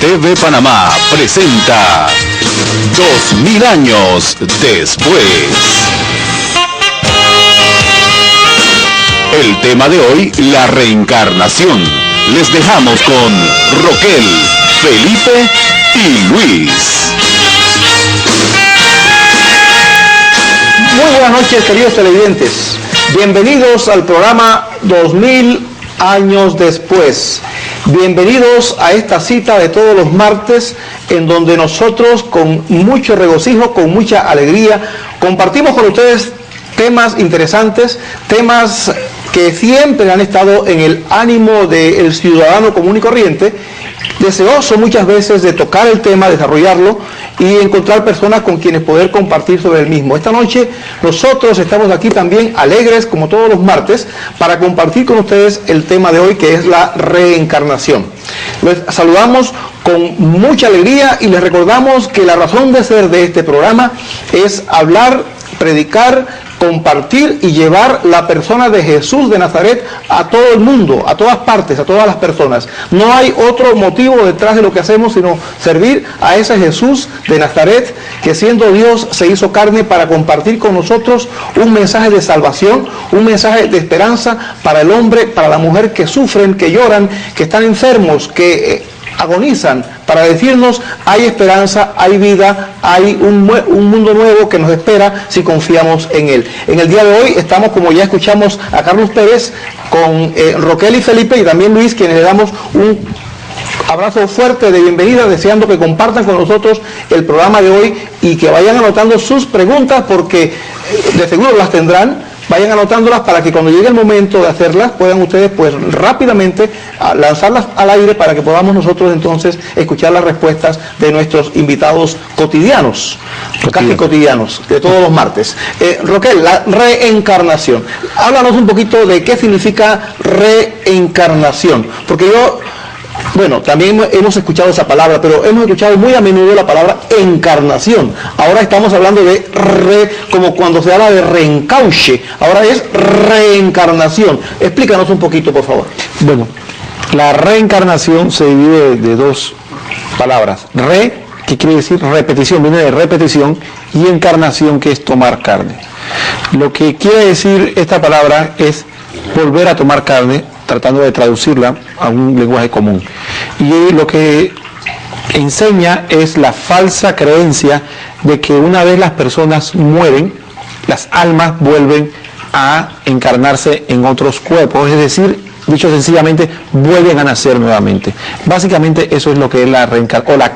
TV Panamá presenta 2000 años después. El tema de hoy, la reencarnación. Les dejamos con Roquel, Felipe y Luis. Muy buenas noches, queridos televidentes. Bienvenidos al programa 2000 años después. Bienvenidos a esta cita de todos los martes, en donde nosotros con mucho regocijo, con mucha alegría, compartimos con ustedes temas interesantes, temas que siempre han estado en el ánimo del ciudadano común y corriente, deseoso muchas veces de tocar el tema, desarrollarlo y encontrar personas con quienes poder compartir sobre el mismo. Esta noche nosotros estamos aquí también alegres, como todos los martes, para compartir con ustedes el tema de hoy, que es la reencarnación. Les saludamos con mucha alegría y les recordamos que la razón de ser de este programa es hablar, predicar, compartir y llevar la persona de Jesús de Nazaret a todo el mundo, a todas partes, a todas las personas. No hay otro motivo detrás de lo que hacemos sino servir a ese Jesús de Nazaret que, siendo Dios, se hizo carne para compartir con nosotros un mensaje de salvación, un mensaje de esperanza para el hombre, para la mujer que sufren, que lloran, que están enfermos, que agonizan, para decirnos: hay esperanza, hay vida, hay un mundo nuevo que nos espera si confiamos en Él. En el día de hoy estamos, como ya escuchamos a Carlos Pérez, con Roquel y Felipe y también Luis, quienes le damos un abrazo fuerte de bienvenida, deseando que compartan con nosotros el programa de hoy y que vayan anotando sus preguntas, porque de seguro las tendrán. Vayan anotándolas para que cuando llegue el momento de hacerlas puedan ustedes pues rápidamente lanzarlas al aire, para que podamos nosotros entonces escuchar las respuestas de nuestros invitados cotidianos, casi cotidianos, de todos los martes. Roquel, la reencarnación. Háblanos un poquito de qué significa reencarnación, porque bueno, también hemos escuchado esa palabra, pero hemos escuchado muy a menudo la palabra encarnación. Ahora estamos hablando de como cuando se habla de reencauche. Ahora es reencarnación. Explícanos un poquito, por favor. Bueno, la reencarnación se divide de dos palabras. Que quiere decir repetición, viene de repetición, y encarnación, que es tomar carne. Lo que quiere decir esta palabra es volver a tomar carne, tratando de traducirla a un lenguaje común. Y lo que enseña es la falsa creencia de que una vez las personas mueren, las almas vuelven a encarnarse en otros cuerpos, es decir, dicho sencillamente, vuelven a nacer nuevamente. Básicamente eso es lo que es la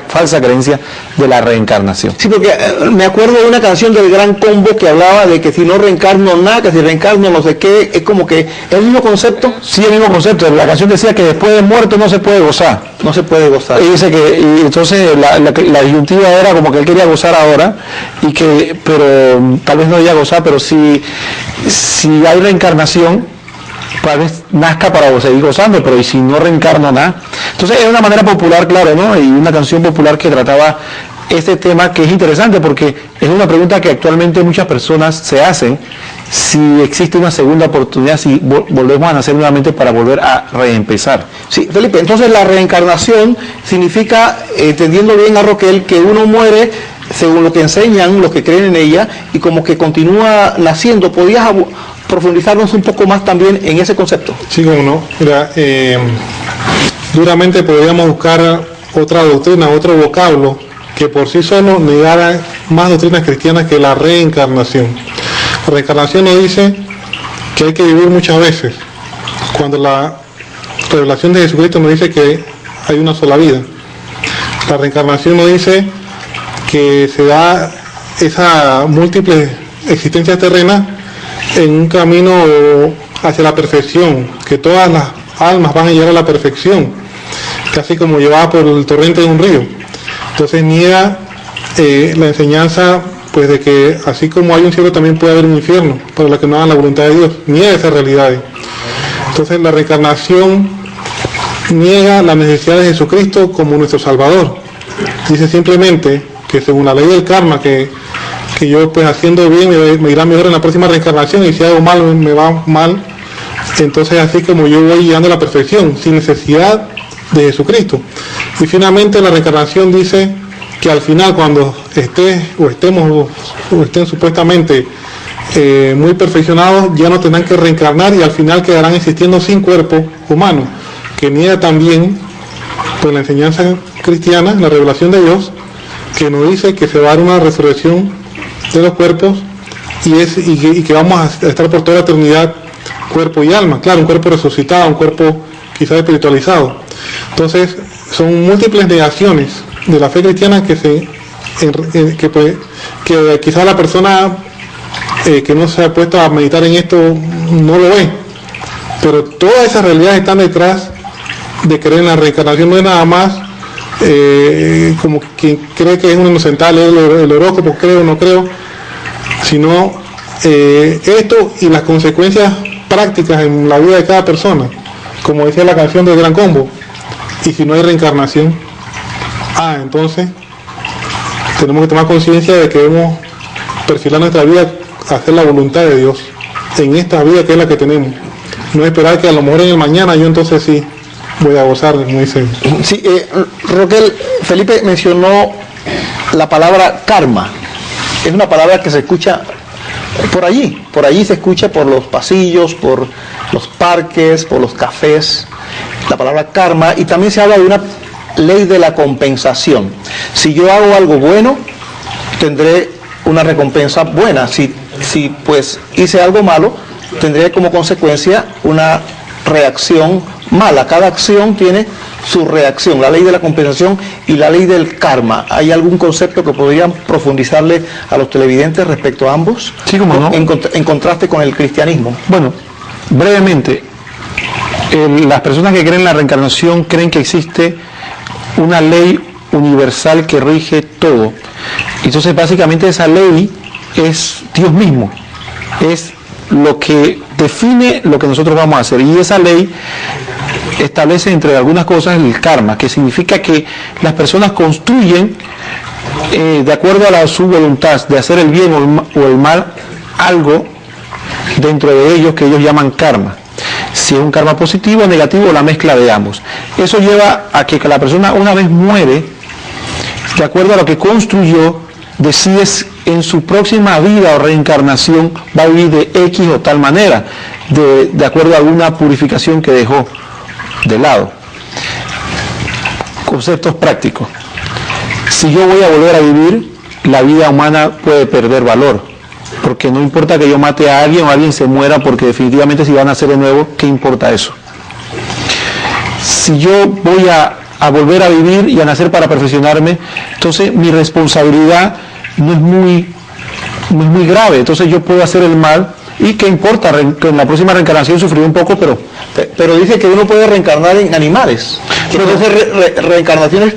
falsa creencia de la reencarnación. Sí, porque me acuerdo de una canción del Gran Combo que hablaba de que si no reencarno nada, que si reencarno no sé qué, es como que el mismo concepto. Sí, el mismo concepto. La canción decía que después de muerto no se puede gozar. No se puede gozar. Y dice que, y entonces la disyuntiva era como que él quería gozar ahora, pero tal vez no iba a gozar, pero si hay reencarnación, tal vez nazca para seguir gozando, pero y si no reencarno nada. Entonces era una manera popular, claro, ¿no? Y una canción popular que trataba este tema, que es interesante porque es una pregunta que actualmente muchas personas se hacen: si existe una segunda oportunidad, si volvemos a nacer nuevamente para volver a reempezar. Sí, Felipe, entonces la reencarnación significa, entendiendo bien a Roquel, que uno muere según lo que enseñan los que creen en ella y como que continúa naciendo. ¿Podías profundizarnos un poco más también en ese concepto? Sí, como no. Mira, duramente podríamos buscar otra doctrina, otro vocablo que por sí solo negara más doctrinas cristianas que la reencarnación. La reencarnación nos dice que hay que vivir muchas veces, cuando la revelación de Jesucristo nos dice que hay una sola vida. La reencarnación nos dice que se da esa múltiple existencia terrena en un camino hacia la perfección, que todas las almas van a llegar a la perfección, casi como llevada por el torrente de un río. Entonces niega la enseñanza pues de que así como hay un cielo también puede haber un infierno para los que no hagan la voluntad de Dios. Niega esas realidades. Entonces la reencarnación niega la necesidad de Jesucristo como nuestro Salvador. Dice simplemente que según la ley del karma, que yo pues haciendo bien me irá mejor en la próxima reencarnación, y si hago mal me va mal. Entonces así como yo voy llegando a la perfección, sin necesidad de Jesucristo. Y finalmente la reencarnación dice que al final, cuando estén supuestamente muy perfeccionados, ya no tendrán que reencarnar y al final quedarán existiendo sin cuerpo humano, que niega también pues la enseñanza cristiana, la revelación de Dios, que nos dice que se va a dar una resurrección de los cuerpos y que vamos a estar por toda la eternidad cuerpo y alma. Claro, un cuerpo resucitado, un cuerpo quizás espiritualizado. Entonces, son múltiples negaciones de la fe cristiana que quizás la persona que no se ha puesto a meditar en esto no lo ve. Pero todas esas realidades están detrás de creer en la reencarnación. No es nada más como quien cree que es un inocental, el horóscopo, creo o no creo, sino esto y las consecuencias prácticas en la vida de cada persona, como decía la canción del Gran Combo. Y si no hay reencarnación, entonces tenemos que tomar conciencia de que debemos perfilar nuestra vida a hacer la voluntad de Dios en esta vida que es la que tenemos, no esperar que a lo mejor en el mañana yo entonces sí voy a gozar, como dice. Sí, Roquel, Felipe mencionó la palabra karma. Es una palabra que se escucha por allí se escucha por los pasillos, por los parques, por los cafés, la palabra karma, y también se habla de una ley de la compensación. Si yo hago algo bueno, tendré una recompensa buena. Si pues hice algo malo, tendré como consecuencia una reacción mala. Cada acción tiene su reacción, la ley de la compensación y la ley del karma. ¿Hay algún concepto que podrían profundizarle a los televidentes respecto a ambos? Sí, como no. En contraste con el cristianismo. Bueno, brevemente, las personas que creen en la reencarnación creen que existe una ley universal que rige todo. Entonces, básicamente esa ley es Dios mismo, es lo que define lo que nosotros vamos a hacer, y esa ley establece entre algunas cosas el karma, que significa que las personas construyen de acuerdo a su voluntad de hacer el bien o el mal algo dentro de ellos que ellos llaman karma. Si es un karma positivo o negativo, la mezcla de ambos. Eso lleva a que la persona, una vez muere, de acuerdo a lo que construyó, decide en su próxima vida o reencarnación va a vivir de X o tal manera, de acuerdo a alguna purificación que dejó de lado. Conceptos prácticos. Si yo voy a volver a vivir, la vida humana puede perder valor, porque no importa que yo mate a alguien o alguien se muera, porque definitivamente si van a nacer de nuevo, ¿qué importa eso? Si yo voy a volver a vivir y a nacer para perfeccionarme, entonces mi responsabilidad no es muy grave, entonces yo puedo hacer el mal, y qué importa, que en la próxima reencarnación sufrir un poco, pero dice que uno puede reencarnar en animales, que puede hacer reencarnaciones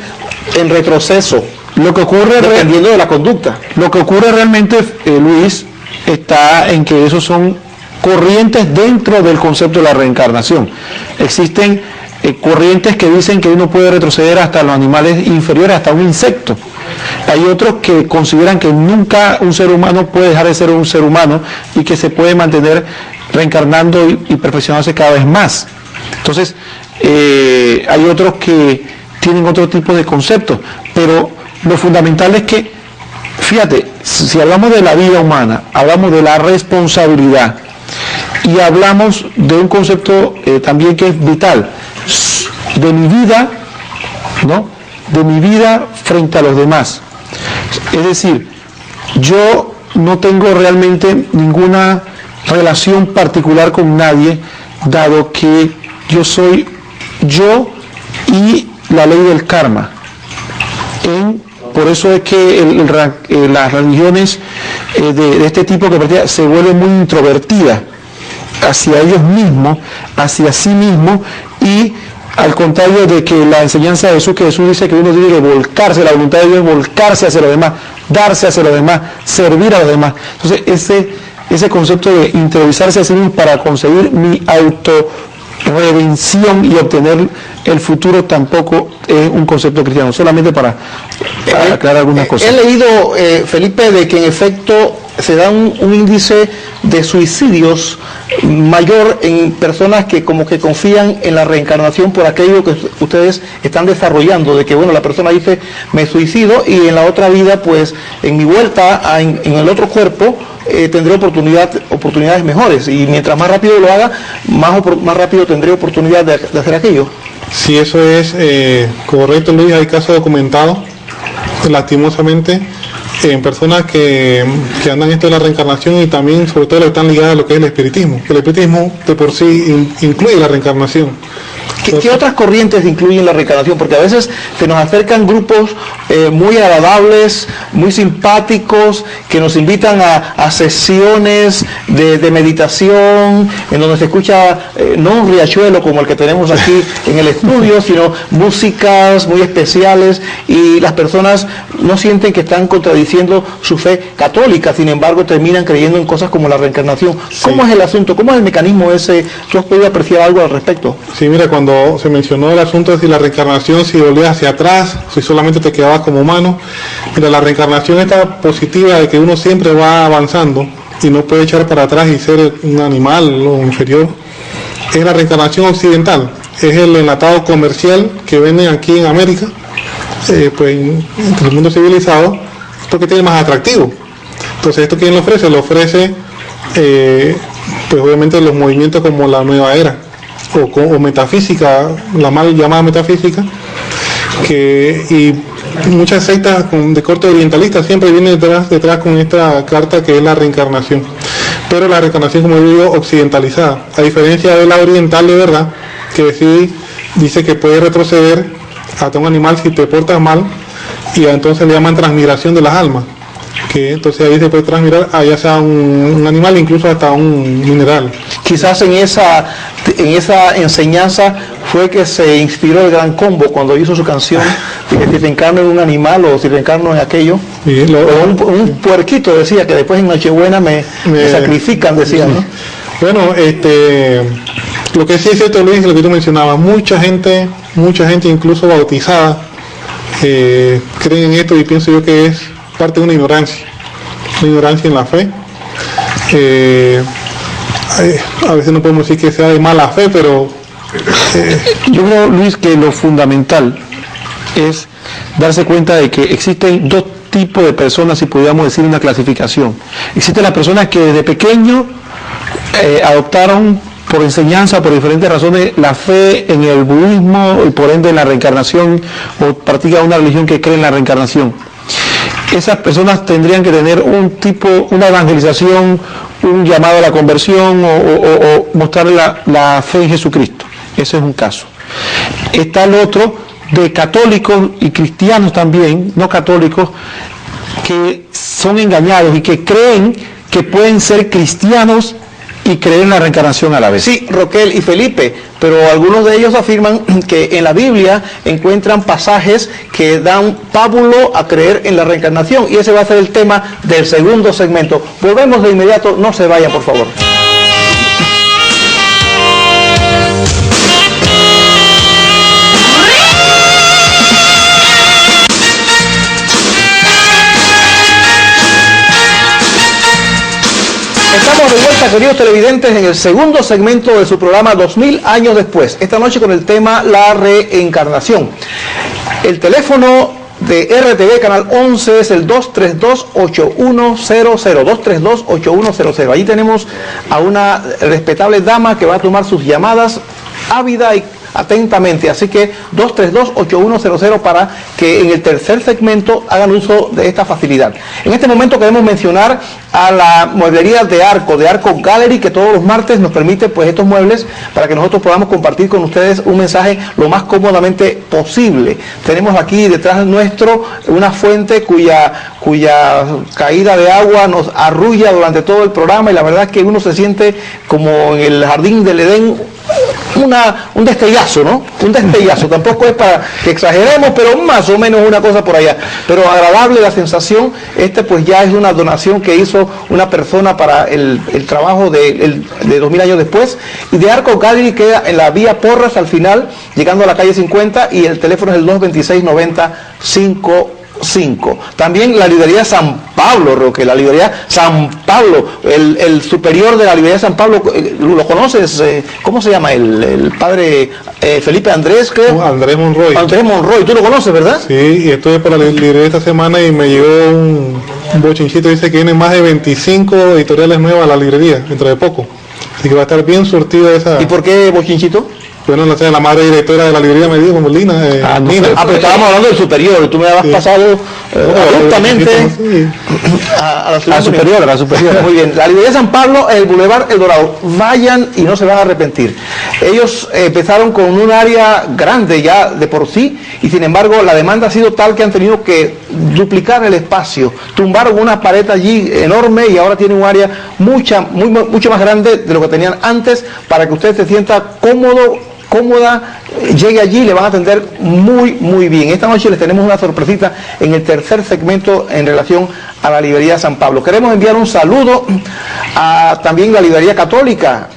en retroceso, lo que ocurre dependiendo de la conducta. Lo que ocurre realmente, Luis, está en que esos son corrientes dentro del concepto de la reencarnación. Existen corrientes que dicen que uno puede retroceder hasta los animales inferiores, hasta un insecto. Hay otros que consideran que nunca un ser humano puede dejar de ser un ser humano y que se puede mantener reencarnando y perfeccionándose cada vez más. Entonces, hay otros que tienen otro tipo de conceptos, pero lo fundamental es que, fíjate, si hablamos de la vida humana, hablamos de la responsabilidad y hablamos de un concepto también que es vital, de mi vida, ¿no? De mi vida frente a los demás. Es decir, yo no tengo realmente ninguna relación particular con nadie, dado que yo soy yo y la ley del karma. Por eso es que las religiones de este tipo que se vuelven muy introvertidas hacia ellos mismos, hacia sí mismos, y al contrario de que la enseñanza de Jesús, que Jesús dice que uno tiene que volcarse, la voluntad de Dios es volcarse hacia los demás, darse hacia los demás, servir a los demás. Entonces ese concepto de interiorizarse a sí mismo para conseguir mi autorredención y obtener el futuro tampoco es un concepto cristiano, solamente para aclarar algunas cosas. He leído, Felipe, de que en efecto se da un índice de suicidios mayor en personas que como que confían en la reencarnación por aquello que ustedes están desarrollando, de que bueno, la persona dice me suicido y en la otra vida pues en mi vuelta en el otro cuerpo tendré oportunidades mejores, y mientras más rápido lo haga, más rápido tendré oportunidad de hacer aquello. Sí, eso es correcto, Luis. Hay casos documentados, lastimosamente, en personas que andan esto de la reencarnación, y también sobre todo están ligadas a lo que es el espiritismo. El espiritismo de por sí incluye la reencarnación. ¿Qué otras corrientes incluyen la reencarnación? Porque a veces se nos acercan grupos muy agradables, muy simpáticos, que nos invitan a sesiones de meditación, en donde se escucha no un riachuelo como el que tenemos aquí en el estudio, sino músicas muy especiales, y las personas no sienten que están contradiciendo su fe católica, sin embargo terminan creyendo en cosas como la reencarnación. ¿Cómo es el asunto? ¿Cómo es el mecanismo ese? ¿Tú has podido apreciar algo al respecto? Sí, mira, cuando se mencionó el asunto de si la reencarnación, si volvías hacia atrás, si solamente te quedabas como humano, mira, la reencarnación está positiva, de que uno siempre va avanzando y no puede echar para atrás y ser un animal o inferior. Es la reencarnación occidental, es el enlatado comercial que venden aquí en América, pues en el mundo civilizado, porque tiene más atractivo. Entonces, ¿esto quién lo ofrece? Lo ofrece, pues obviamente los movimientos como la nueva era, o metafísica, la mal llamada metafísica, y muchas sectas de corte orientalista siempre vienen detrás con esta carta que es la reencarnación, pero la reencarnación, como digo, occidentalizada, a diferencia de la oriental de verdad, que sí dice que puede retroceder hasta un animal si te portas mal, y entonces le llaman transmigración de las almas, que entonces ahí se puede transmirar a ya sea un animal, incluso hasta un mineral. Quizás en esa enseñanza fue que se inspiró el Gran Combo cuando hizo su canción, si te encarno en un animal o si te encarno en aquello. Sí, un puerquito decía que después en Nochebuena me sacrifican, decía, ¿no? Bueno, lo que sí es cierto, Luis, lo que tú mencionabas, mucha gente incluso bautizada, creen en esto, y pienso yo que es parte de una ignorancia en la fe. A veces no podemos decir que sea de mala fe, pero yo creo, Luis, que lo fundamental es darse cuenta de que existen dos tipos de personas, si pudiéramos decir una clasificación. Existen las personas que desde pequeño adoptaron por enseñanza, por diferentes razones, la fe en el budismo y por ende en la reencarnación, o practican una religión que cree en la reencarnación. Esas personas tendrían que tener una evangelización, un llamado a la conversión, o mostrarle la fe en Jesucristo. Ese es un caso. Está el otro de católicos y cristianos también, no católicos, que son engañados y que creen que pueden ser cristianos y creer en la reencarnación a la vez. Sí, Roquel y Felipe, pero algunos de ellos afirman que en la Biblia encuentran pasajes que dan pábulo a creer en la reencarnación, y ese va a ser el tema del segundo segmento. Volvemos de inmediato, no se vayan, por favor. Estamos de vuelta, queridos televidentes, en el segundo segmento de su programa 2000 años después. Esta noche con el tema la reencarnación. El teléfono de RTV Canal 11 es el 232-8100, 232-8100. Allí tenemos a una respetable dama que va a tomar sus llamadas ávida y atentamente, así que 232-8100 para que en el tercer segmento hagan uso de esta facilidad. En este momento queremos mencionar a la mueblería de Arco Gallery, que todos los martes nos permite pues estos muebles para que nosotros podamos compartir con ustedes un mensaje lo más cómodamente posible. Tenemos aquí detrás nuestro una fuente cuya caída de agua nos arrulla durante todo el programa, y la verdad es que uno se siente como en el jardín del Edén, un destellazo, ¿no? Un destellazo, tampoco es para que exageremos, pero más o menos una cosa por allá. Pero agradable la sensación. Pues ya es una donación que hizo una persona para el trabajo de 2000 años después. Y de Arco Gallery queda en la vía Porras al final, llegando a la calle 50, y el teléfono es el 226-90-5 5. También la librería San Pablo, Roque, la librería San Pablo, el superior de la librería San Pablo, ¿lo conoces? ¿Cómo se llama? El padre Felipe Andrés, creo. Andrés Monroy. Andrés Monroy, tú lo conoces, ¿verdad? Sí, y estuve por la librería esta semana y me llegó un bochinchito, dice que vienen más de 25 editoriales nuevas a la librería, dentro de poco. Así que va a estar bien surtida esa... ¿Y por qué bochinchito? Bueno, no sé, la madre directora de la librería me dijo, Molina. Nina. Pero estábamos hablando del superior, tú me habías pasado abruptamente a la superior. Muy bien, la librería San Pablo, el Boulevard El Dorado, vayan y no se van a arrepentir. Ellos empezaron con un área grande ya de por sí, y sin embargo la demanda ha sido tal que han tenido que duplicar el espacio, tumbaron una pared allí enorme y ahora tienen un área mucho más grande de lo que tenían antes, para que usted se sienta cómoda, llegue allí, le van a atender muy bien. Esta noche les tenemos una sorpresita en el tercer segmento en relación a la librería San Pablo. Queremos enviar un saludo a también la librería católica,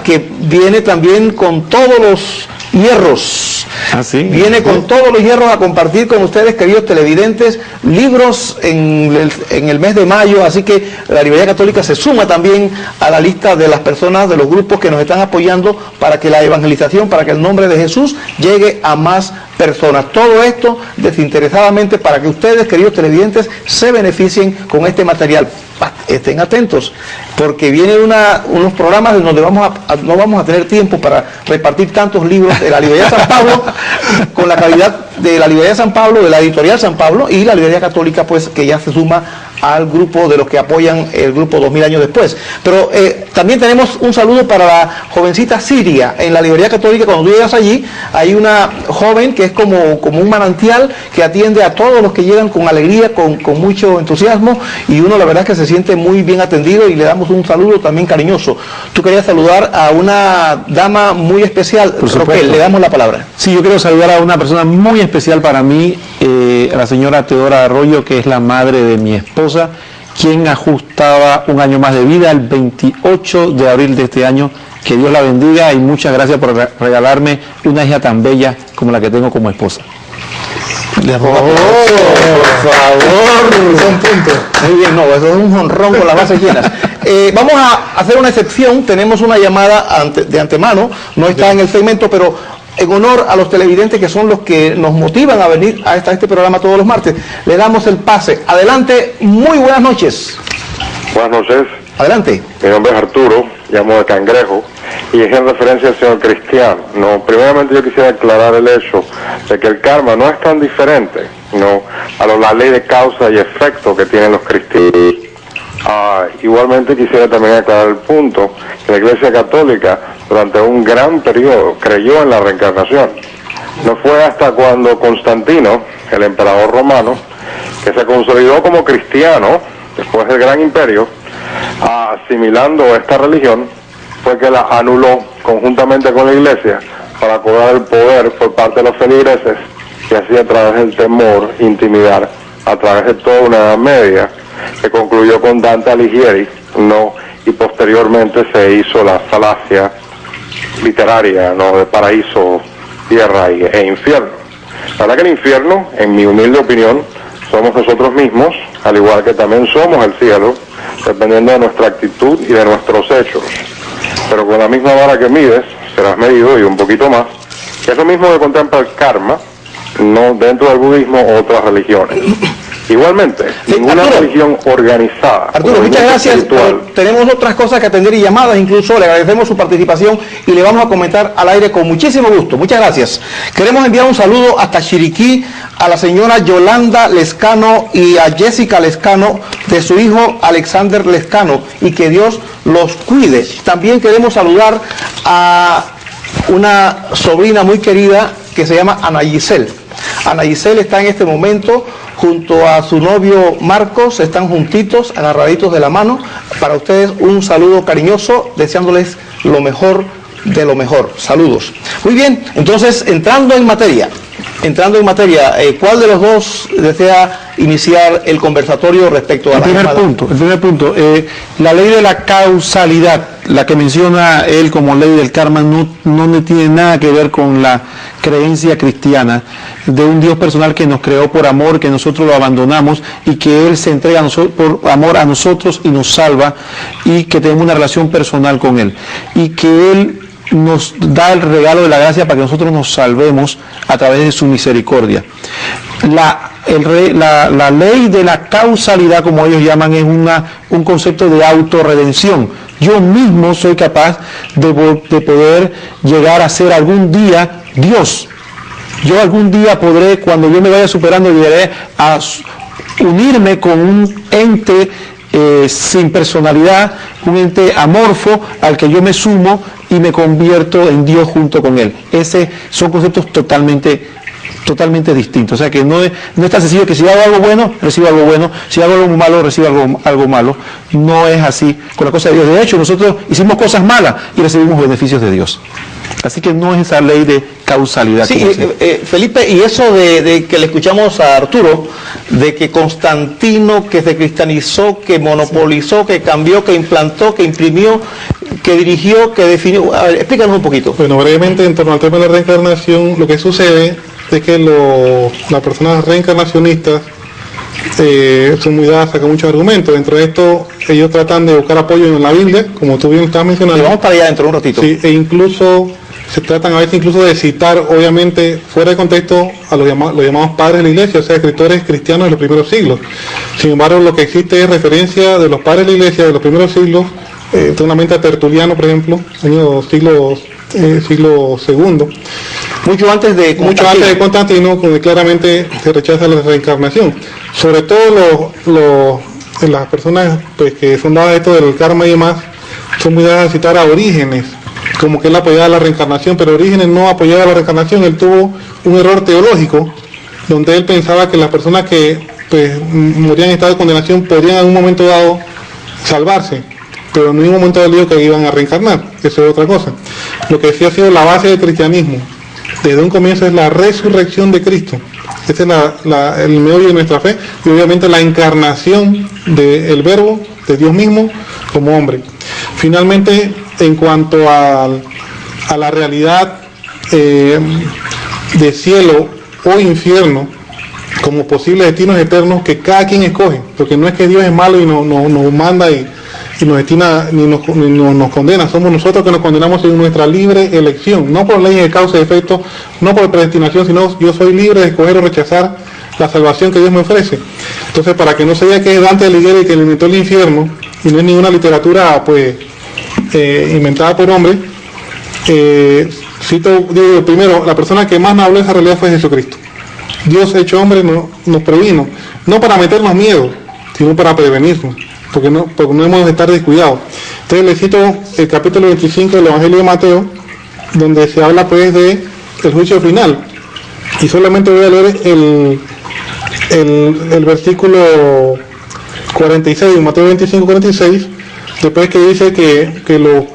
que viene también con todos los hierros. Viene con todos los hierros a compartir con ustedes, queridos televidentes, libros en el mes de mayo, así que la librería católica se suma también a la lista de las personas, de los grupos que nos están apoyando para que la evangelización, para que el nombre de Jesús llegue a más personas. Todo esto desinteresadamente para que ustedes, queridos televidentes, se beneficien con este material. Estén atentos, porque vienen unos programas donde no vamos a tener tiempo para repartir tantos libros de la librería San Pablo, con la calidad de la librería San Pablo, de la editorial San Pablo, y la librería católica, pues, que ya se suma al grupo de los que apoyan el grupo 2000 años después. Pero también tenemos un saludo para la jovencita Siria. En la librería católica, cuando tú llegas allí, hay una joven que es como un manantial que atiende a todos los que llegan con alegría, con mucho entusiasmo, y uno la verdad es que se siente muy bien atendido, y le damos un saludo también cariñoso. Tú querías saludar a una dama muy especial, Roquel, le damos la palabra. Sí, yo quiero saludar a una persona muy especial para mí, a la señora Teodora Arroyo, que es la madre de mi esposa, quien ajustaba un año más de vida el 28 de abril de este año. Que Dios la bendiga y muchas gracias por regalarme una hija tan bella como la que tengo como esposa. Por favor. Son puntos. Muy bien, no, eso es un jonrón con las bases llenas. Vamos a hacer una excepción, tenemos una llamada de antemano, no está en el segmento, pero en honor a los televidentes que son los que nos motivan a venir a este programa todos los martes, le damos el pase. Adelante, muy buenas noches. Buenas noches. Adelante. Mi nombre es Arturo, llamo de Cangrejo, y es en referencia al señor Cristiano. No, primeramente yo quisiera aclarar el hecho de que el karma no es tan diferente, no, a la ley de causa y efecto que tienen los cristianos. Igualmente quisiera también aclarar el punto que la Iglesia Católica durante un gran periodo creyó en la reencarnación. No fue hasta cuando Constantino, el emperador romano, que se consolidó como cristiano después del Gran Imperio, asimilando esta religión, fue que la anuló conjuntamente con la Iglesia para cobrar el poder por parte de los feligreses, y así a través del temor intimidar a través de toda una Edad Media que concluyó con Dante Alighieri, no, y posteriormente se hizo la falacia literaria, no, de paraíso, tierra e infierno. La verdad que el infierno, en mi humilde opinión, somos nosotros mismos, al igual que también somos el cielo, dependiendo de nuestra actitud y de nuestros hechos. Pero con la misma vara que mides, serás medido, y un poquito más, que es lo mismo que contempla el karma, no dentro del budismo o otras religiones. Igualmente, ninguna religión organizada. Arturo, muchas gracias. Tenemos otras cosas que atender y llamadas, incluso le agradecemos su participación y le vamos a comentar al aire con muchísimo gusto. Muchas gracias. Queremos enviar un saludo hasta Chiriquí a la señora Yolanda Lescano y a Jessica Lescano, de su hijo Alexander Lescano, y que Dios los cuide. También queremos saludar a una sobrina muy querida que se llama Ana Giselle. Ana Giselle está en este momento junto a su novio Marcos, están juntitos, agarraditos de la mano. Para ustedes un saludo cariñoso, deseándoles lo mejor de lo mejor. Saludos. Muy bien, entonces entrando en materia, ¿cuál de los dos desea iniciar el conversatorio respecto a El primer punto, la ley de la causalidad, la que menciona él como ley del karma, no tiene nada que ver con la creencia cristiana de un Dios personal que nos creó por amor, que nosotros lo abandonamos y que Él se entrega a por amor a nosotros y nos salva, y que tenemos una relación personal con Él, y que Él nos da el regalo de la gracia para que nosotros nos salvemos a través de su misericordia. La ley de la causalidad, como ellos llaman, es un concepto de autorredención. Yo mismo soy capaz de poder llegar a ser algún día Dios. Yo algún día podré, cuando yo me vaya superando, llegaré a unirme con un ente sin personalidad, un ente amorfo al que yo me sumo y me convierto en Dios junto con Él. Son conceptos totalmente distintos. O sea que no es tan sencillo que si hago algo bueno, recibo algo bueno, si hago algo malo, recibo algo malo. No es así con la cosa de Dios. De hecho, nosotros hicimos cosas malas y recibimos beneficios de Dios. Así que no es esa ley de causalidad. Sí, Felipe, y eso de que le escuchamos a Arturo, de que Constantino, que se cristianizó, que monopolizó, que cambió, que implantó, que imprimió, que dirigió, que definió. A ver, explícanos un poquito. Bueno, brevemente, en torno al tema de la reencarnación, lo que sucede es que las personas reencarnacionistas son muy dadas, sacan muchos argumentos. Dentro de esto, ellos tratan de buscar apoyo en la Biblia, como tú bien estabas mencionando. Y vamos para allá dentro de un ratito. Sí, e incluso se tratan a veces incluso de citar, obviamente, fuera de contexto, a los llamados padres de la iglesia, o sea, escritores cristianos de los primeros siglos. Sin embargo, lo que existe es referencia de los padres de la iglesia de los primeros siglos, totalmente a Tertuliano, por ejemplo, siglo II. Mucho antes de Constantino, donde claramente se rechaza la reencarnación. Sobre todo las personas pues, que son dadas esto del karma y demás, son muy dadas a citar a Orígenes, como que él apoyaba la reencarnación, pero Orígenes no apoyaba la reencarnación. Él tuvo un error teológico, donde él pensaba que las personas que pues, morían en estado de condenación podrían en un momento dado salvarse, pero en ningún momento del día que iban a reencarnar. Eso es otra cosa. Lo que sí ha sido la base del cristianismo desde un comienzo es la resurrección de Cristo. Ese es el meollo de nuestra fe, y obviamente la encarnación del Verbo, de Dios mismo, como hombre. Finalmente, en cuanto a la realidad de cielo o infierno, como posibles destinos eternos que cada quien escoge, porque no es que Dios es malo y nos manda y nos destina ni nos condena, somos nosotros que nos condenamos en nuestra libre elección, no por leyes de causa y efecto, no por predestinación, sino yo soy libre de escoger o rechazar la salvación que Dios me ofrece. Entonces, para que no se diga que es Dante Alighieri el que inventó el infierno, y no es ninguna literatura pues inventada por hombre, digo, primero, la persona que más nos habló de esa realidad fue Jesucristo. Dios hecho hombre nos previno, no para meternos miedo, sino para prevenirnos, porque no debemos estar descuidados. Entonces les cito el capítulo 25 del Evangelio de Mateo, donde se habla pues de el juicio final, y solamente voy a leer el versículo 46 de Mateo 25-46, después que dice que los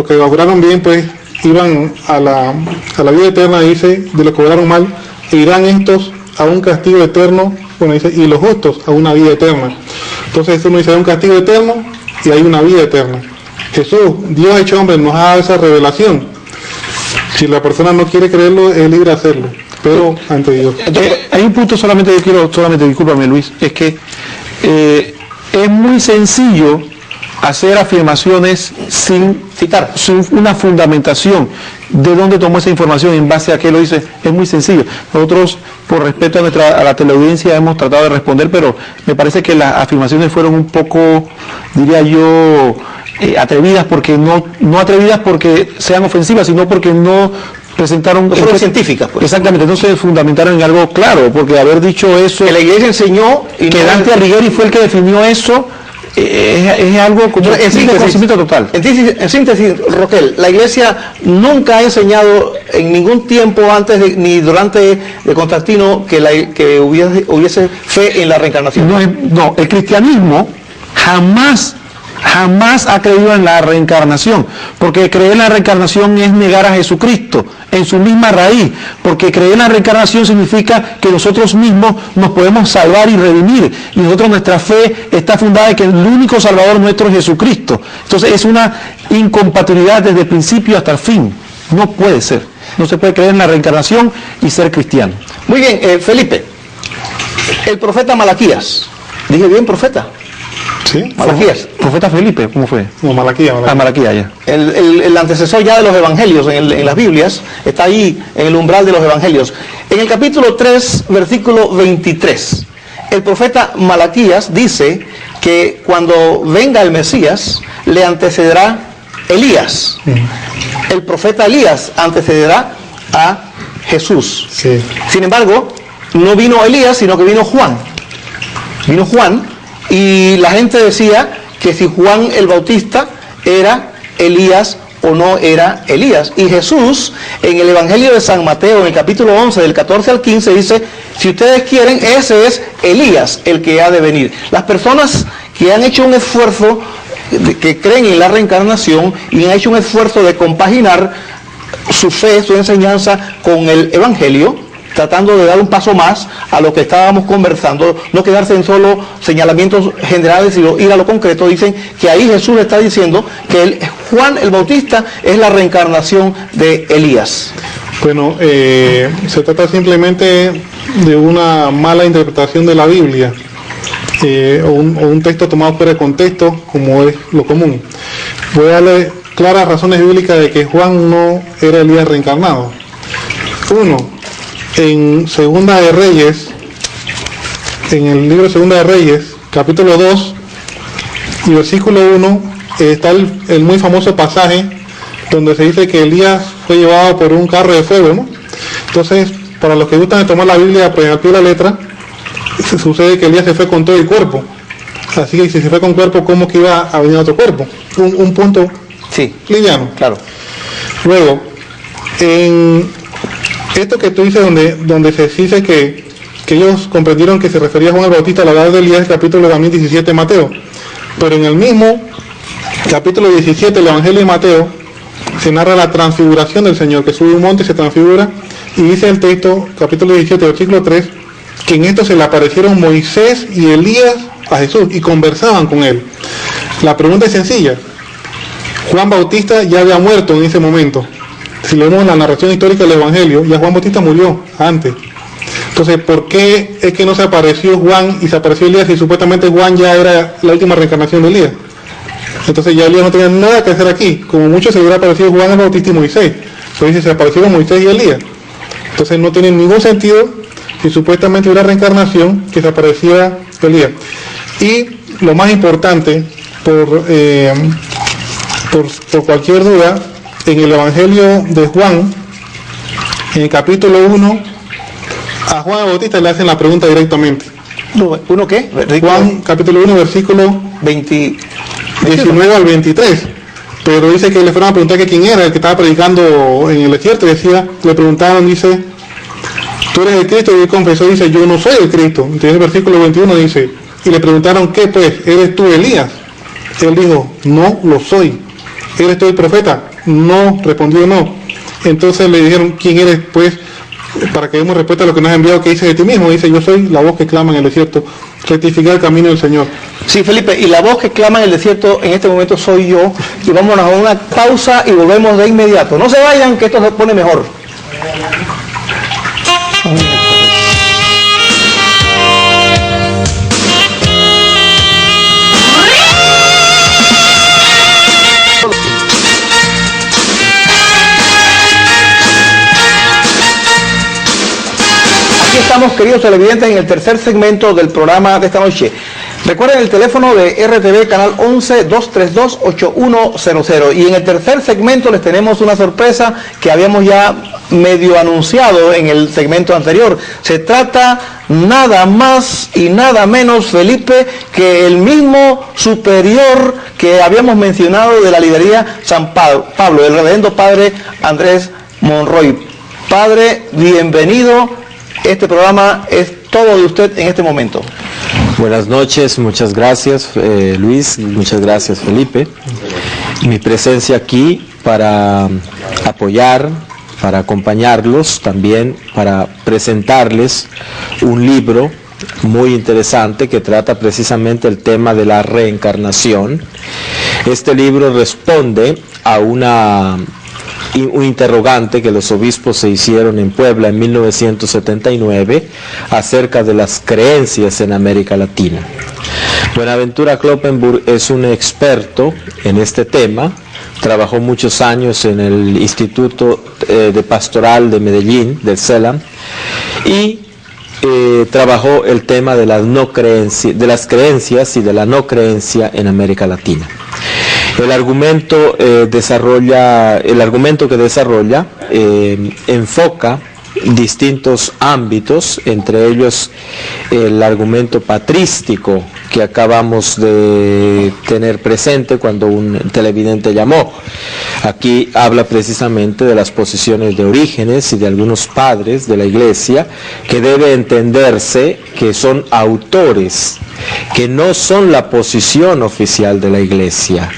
que obraron bien pues iban a la vida eterna, dice, de los que obraron mal, e irán estos a un castigo eterno, bueno, dice, y los justos a una vida eterna. Entonces eso nos dice, hay un castigo eterno y hay una vida eterna. Jesús, Dios hecho hombre, nos ha dado esa revelación. Si la persona no quiere creerlo, es libre de hacerlo, pero ante Dios. Hay un punto discúlpame Luis, es que es muy sencillo hacer afirmaciones sin citar, sin una fundamentación. ¿De dónde tomó esa información? ¿En base a qué lo dice? Es muy sencillo. Nosotros, por respeto a la teleaudiencia, hemos tratado de responder, pero me parece que las afirmaciones fueron un poco, diría yo, atrevidas, porque no atrevidas porque sean ofensivas, sino porque no presentaron... No fueron científicas, pues. Exactamente, no se fundamentaron en algo claro, porque haber dicho eso... Que la iglesia enseñó... Y que Dante Alighieri fue el que definió eso... Es algo como conocimiento total. En síntesis, Roquel, la iglesia nunca ha enseñado en ningún tiempo antes ni durante de Constantino que hubiese fe en la reencarnación. No, el cristianismo jamás jamás ha creído en la reencarnación, porque creer en la reencarnación es negar a Jesucristo en su misma raíz, porque creer en la reencarnación significa que nosotros mismos nos podemos salvar y redimir, y nosotros nuestra fe está fundada en que el único salvador nuestro es Jesucristo. Entonces es una incompatibilidad desde el principio hasta el fin. No puede ser, no se puede creer en la reencarnación y ser cristiano. Muy bien, Felipe, el profeta Malaquías, dije bien profeta, ¿Sí? Malaquías, Profeta Felipe, ¿cómo fue? No, Malaquía. Ah, Malaquía, ya. el antecesor ya de los evangelios en las Biblias, está ahí en el umbral de los evangelios. En el capítulo 3, versículo 23, el profeta Malaquías dice que cuando venga el Mesías, le antecederá Elías. El profeta Elías antecederá a Jesús. Sí. Sin embargo, no vino Elías, sino que vino Juan. Vino Juan, y la gente decía que si Juan el Bautista era Elías o no era Elías. Y Jesús, en el Evangelio de San Mateo, en el capítulo 11, del 14 al 15, dice, si ustedes quieren, ese es Elías el que ha de venir. Las personas que han hecho un esfuerzo, que creen en la reencarnación y han hecho un esfuerzo de compaginar su fe, su enseñanza con el Evangelio, tratando de dar un paso más a lo que estábamos conversando, no quedarse en solo señalamientos generales, sino ir a lo concreto. Dicen que ahí Jesús está diciendo que Juan el Bautista es la reencarnación de Elías. Bueno, se trata simplemente de una mala interpretación de la Biblia, o un texto tomado fuera de contexto, como es lo común. Voy a darle claras razones bíblicas de que Juan no era Elías reencarnado. Uno, en Segunda de Reyes, en el libro de Segunda de Reyes, capítulo 2 y versículo 1, está el muy famoso pasaje donde se dice que Elías fue llevado por un carro de fuego, ¿no? Entonces, para los que gustan de tomar la Biblia pues al pie de la letra, sucede que Elías se fue con todo el cuerpo. Así que si se fue con cuerpo, ¿cómo que iba a venir otro cuerpo? Un punto Sí, liviano. claro. Luego, en esto que tú dices, donde se dice que ellos comprendieron que se refería a Juan el Bautista a la edad de Elías, capítulo también 17 de Mateo. Pero en el mismo capítulo 17 del Evangelio de Mateo, se narra la transfiguración del Señor, que sube un monte y se transfigura, y dice el texto, capítulo 17, versículo 3, que en esto se le aparecieron Moisés y Elías a Jesús, y conversaban con él. La pregunta es sencilla. Juan Bautista ya había muerto en ese momento. Si leemos la narración histórica del Evangelio, ya Juan Bautista murió antes. Entonces, ¿por qué es que no se apareció Juan y se apareció Elías si supuestamente Juan ya era la última reencarnación de Elías? Entonces ya Elías no tenía nada que hacer aquí. Como mucho se hubiera aparecido Juan el Bautista y Moisés. Entonces se aparecieron Moisés y Elías. Entonces no tiene ningún sentido si supuestamente hubiera reencarnación que se apareciera Elías. Y lo más importante, por cualquier duda, en el Evangelio de Juan, en el capítulo 1, a Juan el Bautista le hacen la pregunta directamente. ¿Uno qué? Juan capítulo 1, versículo 19 al 23. Pero dice que le fueron a preguntar que quién era el que estaba predicando en el desierto. Le preguntaron, dice, ¿tú eres el Cristo? Y él confesó, dice, yo no soy el Cristo. Entonces el versículo 21 dice, y le preguntaron, ¿qué pues? ¿Eres tú Elías? Él dijo, no lo soy. ¿Eres tú el profeta? No, respondió no. Entonces le dijeron, ¿quién eres pues? Para que demos respuesta a lo que nos ha enviado, que dice de ti mismo. Dice, yo soy la voz que clama en el desierto, rectificar el camino del Señor. Sí, Felipe, y la voz que clama en el desierto en este momento soy yo. Y vámonos a una pausa y volvemos de inmediato. No se vayan, que esto se pone mejor. Aquí estamos, queridos televidentes, en el tercer segmento del programa de esta noche. Recuerden el teléfono de RTV Canal 11-232-8100. Y en el tercer segmento les tenemos una sorpresa que habíamos ya medio anunciado en el segmento anterior. Se trata nada más y nada menos, Felipe, que el mismo superior que habíamos mencionado de la librería San Pablo, el reverendo padre Andrés Monroy. Padre, bienvenido. Este programa es todo de usted en este momento. Buenas noches, muchas gracias Luis, muchas gracias Felipe. Mi presencia aquí para apoyar, para acompañarlos, también para presentarles un libro muy interesante que trata precisamente el tema de la reencarnación. Este libro responde a un interrogante que los obispos se hicieron en Puebla en 1979 acerca de las creencias en América Latina. Buenaventura Kloppenburg es un experto en este tema, trabajó muchos años en el Instituto de Pastoral de Medellín, del CELAM, y trabajó el tema de las creencias y de la no creencia en América Latina. El argumento que desarrolla enfoca distintos ámbitos, entre ellos el argumento patrístico que acabamos de tener presente cuando un televidente llamó. Aquí habla precisamente de las posiciones de Orígenes y de algunos padres de la Iglesia, que debe entenderse que son autores, que no son la posición oficial de la Iglesia.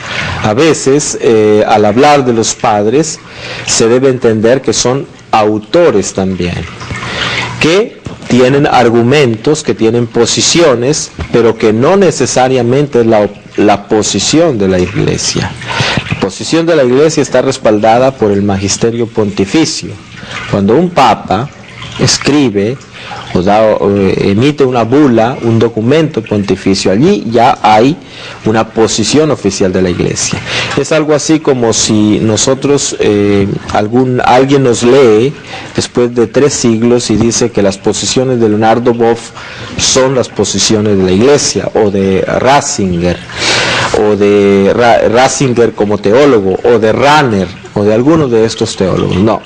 A veces, al hablar de los padres, se debe entender que son autores también, que tienen argumentos, que tienen posiciones, pero que no necesariamente es la posición de la Iglesia. La posición de la Iglesia está respaldada por el magisterio pontificio. Cuando un papa escribe o emite una bula, un documento pontificio, allí ya hay una posición oficial de la Iglesia. Es algo así como si nosotros, alguien nos lee después de 3 siglos y dice que las posiciones de Leonardo Boff son las posiciones de la Iglesia, o de Ratzinger, o de Ratzinger como teólogo, o de Rahner, o de alguno de estos teólogos. No.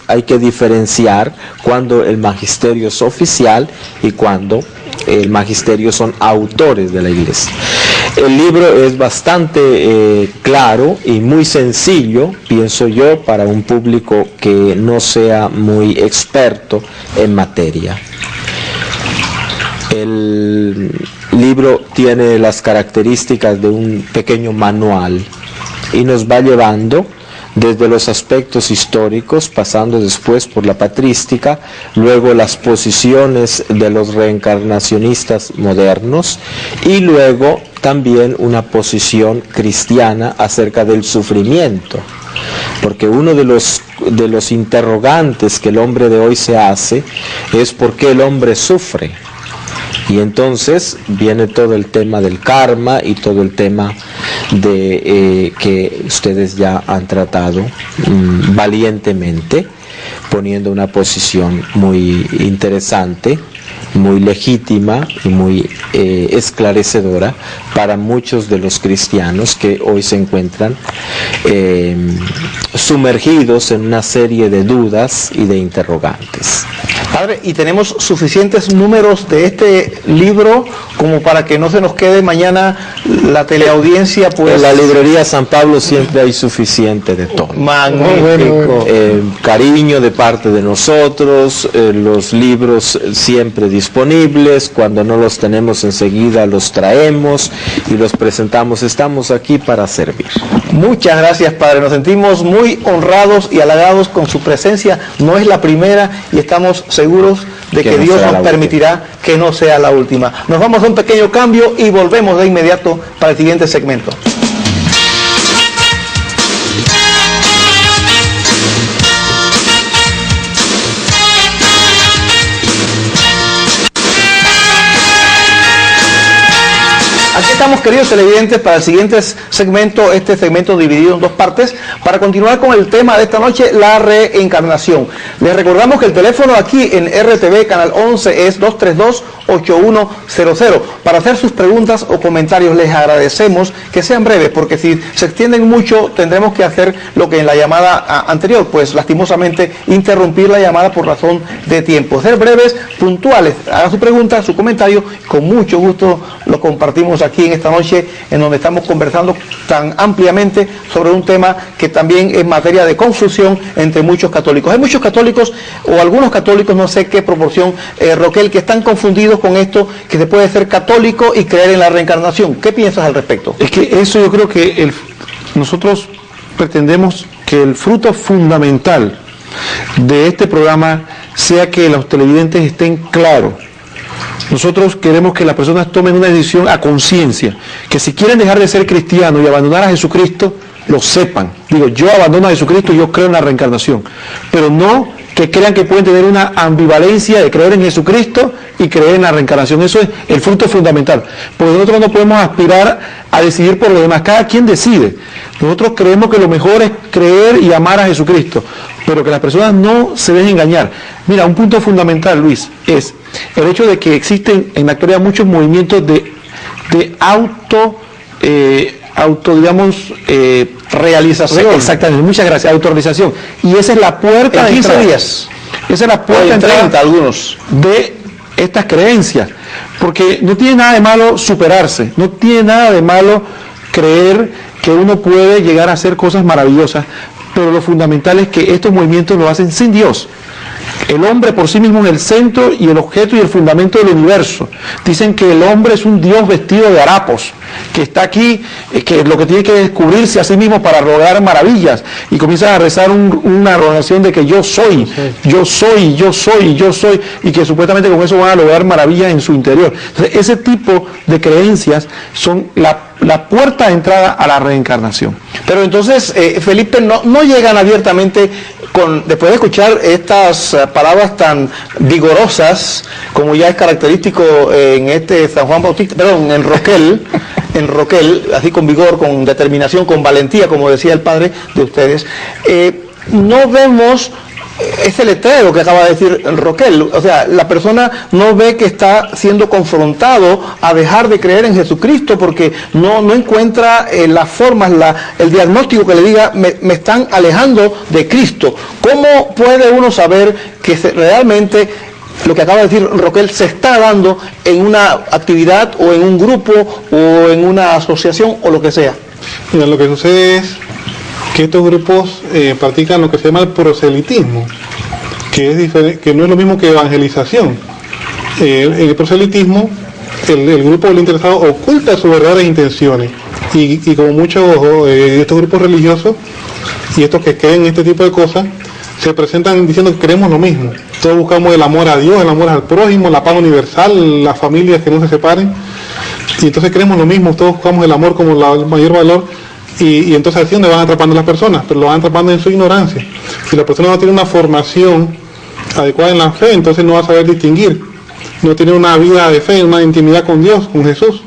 Hay que diferenciar cuando el magisterio es oficial y cuando el magisterio son autores de la Iglesia. El libro es bastante claro y muy sencillo, pienso yo, para un público que no sea muy experto en materia. El libro tiene las características de un pequeño manual y nos va llevando desde los aspectos históricos, pasando después por la patrística, luego las posiciones de los reencarnacionistas modernos y luego también una posición cristiana acerca del sufrimiento. Porque uno de los interrogantes que el hombre de hoy se hace es ¿por qué el hombre sufre? Y entonces viene todo el tema del karma y todo el tema de que ustedes ya han tratado valientemente, poniendo una posición muy interesante, muy legítima y muy esclarecedora para muchos de los cristianos que hoy se encuentran sumergidos en una serie de dudas y de interrogantes. Padre, ¿y tenemos suficientes números de este libro como para que no se nos quede mañana la teleaudiencia? Pues en la librería San Pablo siempre hay suficiente de todo. Magnífico. Cariño de parte de nosotros, los libros siempre disponibles, cuando no los tenemos enseguida los traemos y los presentamos. Estamos aquí para servir. Muchas gracias, Padre. Nos sentimos muy honrados y halagados con su presencia. No es la primera y estamos seguros de que Dios nos permitirá que no sea la última. Nos vamos a un pequeño cambio y volvemos de inmediato para el siguiente segmento. Aquí estamos, queridos televidentes, para el siguiente segmento, este segmento dividido en 2 partes, para continuar con el tema de esta noche, la reencarnación. Les recordamos que el teléfono aquí en RTV Canal 11 es 232-8100. Para hacer sus preguntas o comentarios les agradecemos que sean breves, porque si se extienden mucho tendremos que hacer lo que en la llamada anterior, pues lastimosamente interrumpir la llamada por razón de tiempo. Ser breves, puntuales, haga su pregunta, su comentario, con mucho gusto lo compartimos aquí también esta noche, en donde estamos conversando tan ampliamente sobre un tema que también es materia de confusión entre muchos católicos. Hay muchos católicos, o algunos católicos, no sé qué proporción, Roquel, que están confundidos con esto, que se puede ser católico y creer en la reencarnación. ¿Qué piensas al respecto? Es que eso yo creo que nosotros pretendemos que el fruto fundamental de este programa sea que los televidentes estén claros. Nosotros queremos que las personas tomen una decisión a conciencia, que si quieren dejar de ser cristianos y abandonar a Jesucristo, lo sepan. Digo, yo abandono a Jesucristo y yo creo en la reencarnación, pero no que crean que pueden tener una ambivalencia de creer en Jesucristo y creer en la reencarnación. Eso es el fruto fundamental, porque nosotros no podemos aspirar a decidir por los demás, cada quien decide. Nosotros creemos que lo mejor es creer y amar a Jesucristo, pero que las personas no se dejen engañar. Mira, un punto fundamental, Luis, es el hecho de que existen en la actualidad muchos movimientos de realización. Exactamente, muchas gracias, autorrealización. Y esa es la puerta de 15 días. Esa es la puerta de entrada algunos de estas creencias. Porque no tiene nada de malo superarse, no tiene nada de malo creer que uno puede llegar a hacer cosas maravillosas, pero lo fundamental es que estos movimientos lo hacen sin Dios. El hombre por sí mismo es el centro y el objeto y el fundamento del universo. Dicen que el hombre es un Dios vestido de harapos, que está aquí, que lo que tiene que descubrirse a sí mismo para lograr maravillas, y comienza a rezar una oración de que yo soy, yo soy, yo soy, yo soy, y que supuestamente con eso van a lograr maravillas en su interior. Entonces, ese tipo de creencias son la puerta de entrada a la reencarnación. Pero entonces, Felipe, no llegan abiertamente, después de escuchar estas palabras tan vigorosas, como ya es característico en San Juan Bautista, perdón, en Roquel, así con vigor, con determinación, con valentía, como decía el padre de ustedes, no vemos ese letrero que acaba de decir Roquel. O sea, la persona no ve que está siendo confrontado a dejar de creer en Jesucristo porque no encuentra las formas, el diagnóstico que le diga, me están alejando de Cristo. ¿Cómo puede uno saber que realmente lo que acaba de decir Roquel se está dando en una actividad o en un grupo o en una asociación o lo que sea? Mira, lo que sucede es que estos grupos practican lo que se llama el proselitismo, que es diferente, que no es lo mismo que evangelización. El proselitismo, el grupo del interesado oculta sus verdaderas intenciones, y como muchos estos grupos religiosos y estos que creen en este tipo de cosas se presentan diciendo que queremos lo mismo. Todos buscamos el amor a Dios, el amor al prójimo, la paz universal, las familias que no se separen, y entonces queremos lo mismo, todos buscamos el amor como el mayor valor. Y entonces así es donde van atrapando a las personas, pero lo van atrapando en su ignorancia. Si la persona no tiene una formación adecuada en la fe, entonces no va a saber distinguir. No tiene una vida de fe, una intimidad con Dios, con Jesús,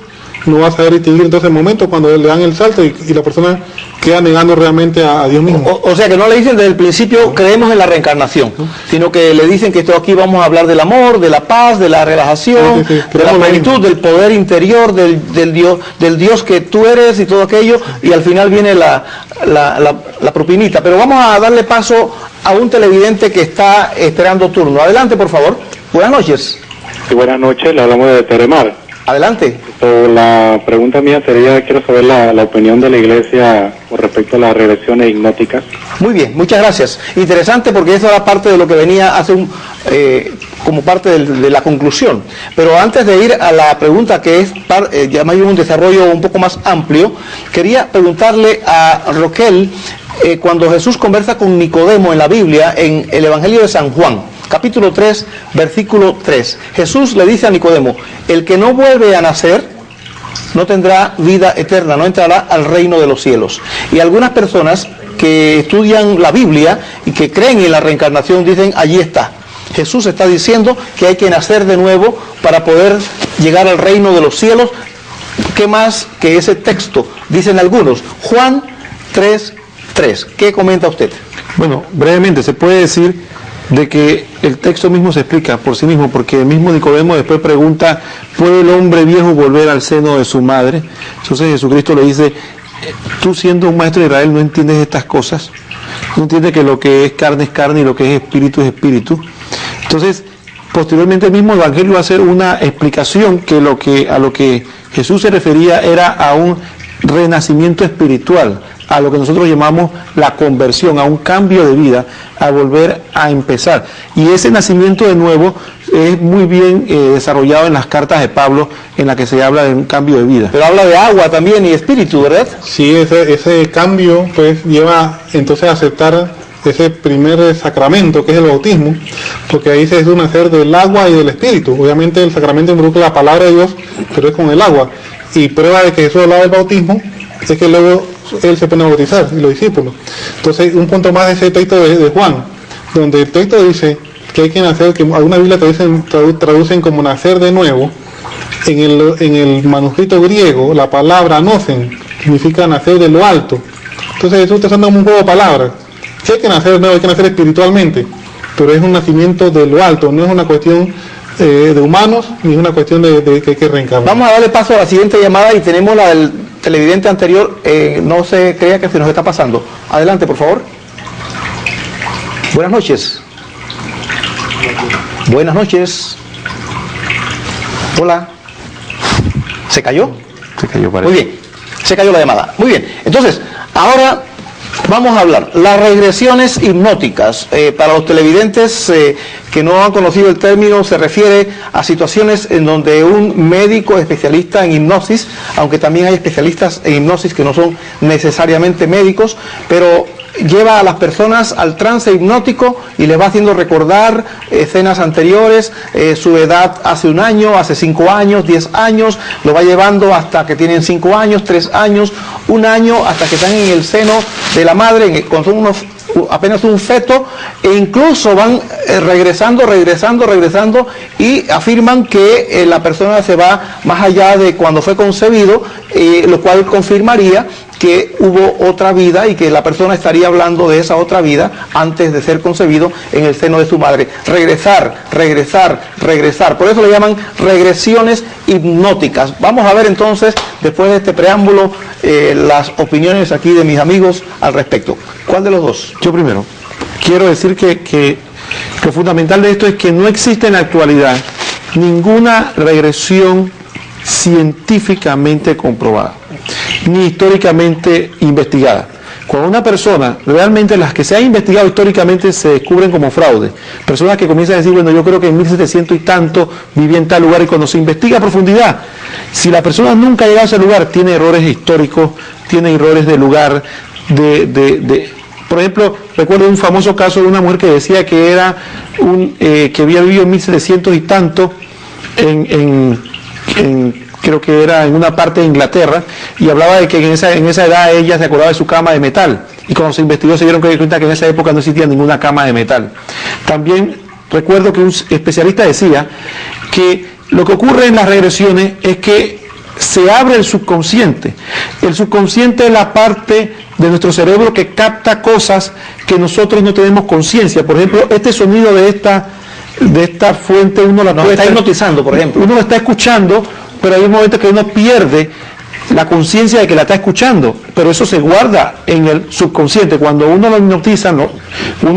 no va a saber distinguir entonces el momento cuando le dan el salto y la persona queda negando realmente a Dios mismo. O sea que no le dicen desde el principio creemos en la reencarnación, sino que le dicen que esto aquí vamos a hablar del amor, de la paz, de la relajación, de la plenitud, del poder interior, del Dios que tú eres y todo aquello, y al final viene la propinita. Pero vamos a darle paso a un televidente que está esperando turno. Adelante, por favor. Buenas noches. Sí, buenas noches, le hablamos de Teremar. Adelante. La pregunta mía sería, quiero saber la opinión de la Iglesia con respecto a las regresiones hipnóticas. Muy bien, muchas gracias. Interesante porque eso era parte de lo que venía como parte de la conclusión. Pero antes de ir a la pregunta que es ya más un desarrollo un poco más amplio, quería preguntarle a Roquel, cuando Jesús conversa con Nicodemo en la Biblia, en el Evangelio de San Juan, capítulo 3, versículo 3. Jesús le dice a Nicodemo, el que no vuelve a nacer no tendrá vida eterna, no entrará al reino de los cielos. Y algunas personas que estudian la Biblia y que creen en la reencarnación dicen, allí está. Jesús está diciendo que hay que nacer de nuevo para poder llegar al reino de los cielos. ¿Qué más que ese texto? Dicen algunos. Juan 3:3. ¿Qué comenta usted? Bueno, brevemente se puede decir de que el texto mismo se explica por sí mismo, porque el mismo Nicodemo después pregunta, ¿puede el hombre viejo volver al seno de su madre? Entonces Jesucristo le dice, tú siendo un maestro de Israel no entiendes estas cosas, no entiendes que lo que es carne y lo que es espíritu. Entonces, posteriormente el mismo Evangelio va a hacer una explicación que a lo que Jesús se refería era a un renacimiento espiritual, a lo que nosotros llamamos la conversión, a un cambio de vida, a volver a empezar. Y ese nacimiento de nuevo es muy bien desarrollado en las cartas de Pablo, en la que se habla de un cambio de vida. Pero habla de agua también y espíritu, ¿verdad? Sí, ese cambio pues lleva entonces a aceptar ese primer sacramento que es el bautismo, porque ahí se es un nacer del agua y del espíritu. Obviamente el sacramento involucra la palabra de Dios, pero es con el agua. Y prueba de que Jesús hablaba del bautismo es que luego él se pone a bautizar y los discípulos. Entonces un punto más de ese texto de Juan, donde el texto dice que hay que nacer, que alguna Biblia traducen como nacer de nuevo. En el manuscrito griego la palabra nocen significa nacer de lo alto. Entonces Jesús está usando un juego de palabras. Sí hay que nacer de nuevo, hay que nacer espiritualmente, pero es un nacimiento de lo alto, no es una cuestión de humanos, ni es una cuestión de que hay que reencarnar. Vamos a darle paso a la siguiente llamada y tenemos la del televidente anterior. No se crea que se nos está pasando. Adelante, por favor. Buenas noches. Buenas noches. Hola. ¿Se cayó? Se cayó, parece. Muy bien. Se cayó la llamada. Muy bien. Entonces, ahora vamos a hablar las regresiones hipnóticas. Para los televidentes que no han conocido el término, se refiere a situaciones en donde un médico especialista en hipnosis, aunque también hay especialistas en hipnosis que no son necesariamente médicos, pero lleva a las personas al trance hipnótico y les va haciendo recordar escenas anteriores, su edad hace un año, hace 5 años, 10 años, lo va llevando hasta que tienen 5 años, 3 años, 1 año, hasta que están en el seno de la madre, cuando son apenas un feto, e incluso van regresando y afirman que la persona se va más allá de cuando fue concebido, lo cual confirmaría que hubo otra vida y que la persona estaría hablando de esa otra vida antes de ser concebido en el seno de su madre. Regresar. Por eso le llaman regresiones hipnóticas. Vamos a ver entonces, después de este preámbulo, las opiniones aquí de mis amigos al respecto. ¿Cuál de los dos? Yo primero. Quiero decir que lo fundamental de esto es que no existe en la actualidad ninguna regresión científicamente comprobada, ni históricamente investigada. Cuando una persona, realmente las que se han investigado históricamente se descubren como fraude, personas que comienzan a decir, bueno, yo creo que en 1700 y tanto vivía en tal lugar, y cuando se investiga a profundidad, si la persona nunca ha llegado a ese lugar, tiene errores históricos, tiene errores de lugar, por ejemplo, recuerdo un famoso caso de una mujer que decía que era que había vivido en 1700 y tanto creo que era en una parte de Inglaterra, y hablaba de que en esa edad ella se acordaba de su cama de metal, y cuando se investigó se dieron cuenta que en esa época no existía ninguna cama de metal. También recuerdo que un especialista decía que lo que ocurre en las regresiones es que se abre el subconsciente. El subconsciente es la parte de nuestro cerebro que capta cosas que nosotros no tenemos conciencia. Por ejemplo, este sonido de esta fuente uno la puede está hipnotizando, por ejemplo. Uno lo está escuchando, pero hay un momento que uno pierde la conciencia de que la está escuchando, pero eso se guarda en el subconsciente. Cuando uno lo hipnotiza,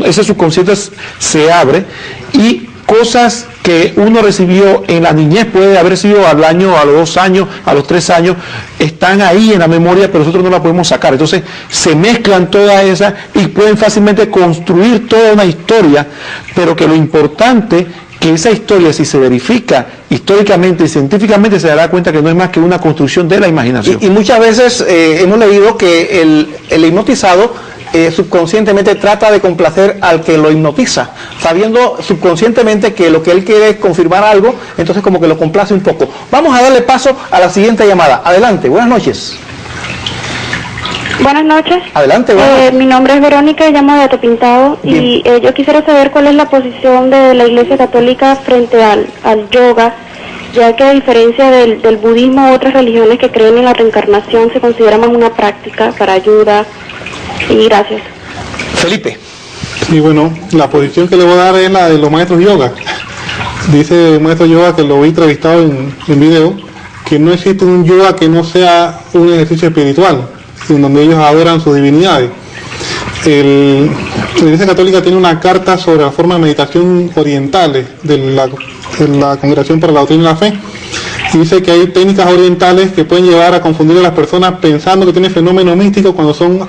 ese subconsciente se abre, y cosas que uno recibió en la niñez, puede haber sido al año, a los 2 años, a los 3 años, están ahí en la memoria, pero nosotros no la podemos sacar. Entonces se mezclan todas esas y pueden fácilmente construir toda una historia, pero que lo importante, que esa historia, si se verifica históricamente y científicamente, se dará cuenta que no es más que una construcción de la imaginación. Y muchas veces hemos leído que el hipnotizado subconscientemente trata de complacer al que lo hipnotiza, sabiendo subconscientemente que lo que él quiere es confirmar algo, entonces como que lo complace un poco. Vamos a darle paso a la siguiente llamada. Adelante, buenas noches. Buenas noches. Adelante, buenas. Mi nombre es Verónica y llamo de Atopintado. Y yo quisiera saber cuál es la posición de la Iglesia Católica frente al yoga, ya que a diferencia del budismo u otras religiones que creen en la reencarnación, se considera más una práctica para ayuda. Y gracias. Felipe. Sí, bueno, la posición que le voy a dar es la de los maestros yoga. Dice el maestro yoga, que lo he entrevistado en video, que no existe un yoga que no sea un ejercicio espiritual, en donde ellos adoran sus divinidades. La Iglesia Católica tiene una carta sobre la forma de meditación orientales de la Congregación para la Doctrina y la Fe, Dice que hay técnicas orientales que pueden llevar a confundir a las personas pensando que tienen fenómenos místicos cuando son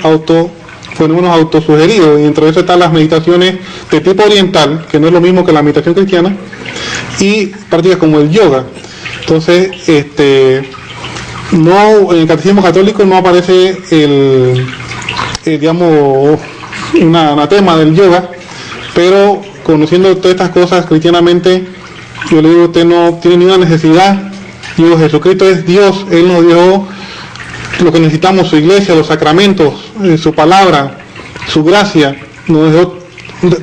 fenómenos autosugeridos, y entre eso están las meditaciones de tipo oriental, que no es lo mismo que la meditación cristiana, y prácticas como el yoga. Entonces, no, en el catecismo católico no aparece digamos, un anatema del yoga, pero conociendo todas estas cosas cristianamente, yo le digo, usted no tiene ninguna necesidad. Digo, Jesucristo es Dios, Él nos dio lo que necesitamos, su iglesia, los sacramentos, su palabra, su gracia, nos dejó.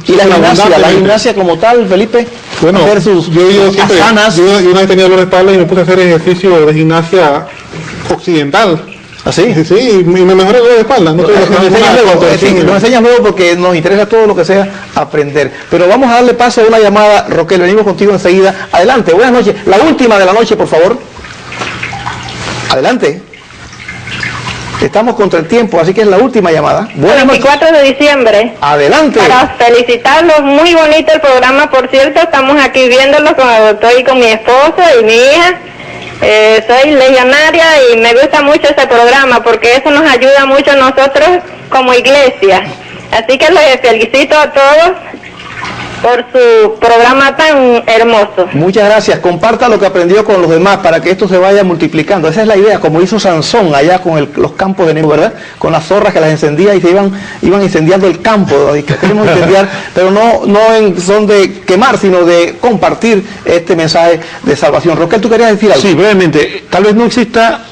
¿Y la gimnasia como tal, Felipe? Bueno, yo siempre, yo una vez tenía dolor de espalda y me puse a hacer ejercicio de gimnasia occidental. ¿Así? Sí, me mejoré el dolor de espalda. Nos enseñas luego porque nos interesa todo lo que sea aprender. Pero vamos a darle paso a una llamada. Roquel, venimos contigo enseguida. Adelante, buenas noches. La última de la noche, por favor. Adelante. Estamos contra el tiempo, así que es la última llamada. Buenas noches. 24 de diciembre. Adelante. Para felicitarlos, muy bonito el programa, por cierto, estamos aquí viéndolo con el doctor y con mi esposo y mi hija. Soy legionaria y me gusta mucho este programa porque eso nos ayuda mucho a nosotros como iglesia. Así que les felicito a todos por su programa tan hermoso. Muchas gracias. Comparta lo que aprendió con los demás para que esto se vaya multiplicando. Esa es la idea, como hizo Sansón allá con los campos de enemigo, ¿verdad? Con las zorras que las encendía y se iban incendiando el campo. Y que queremos incendiar, pero no en son de quemar, sino de compartir este mensaje de salvación. Roquel, ¿tú querías decir algo? Sí, brevemente. Tal vez no exista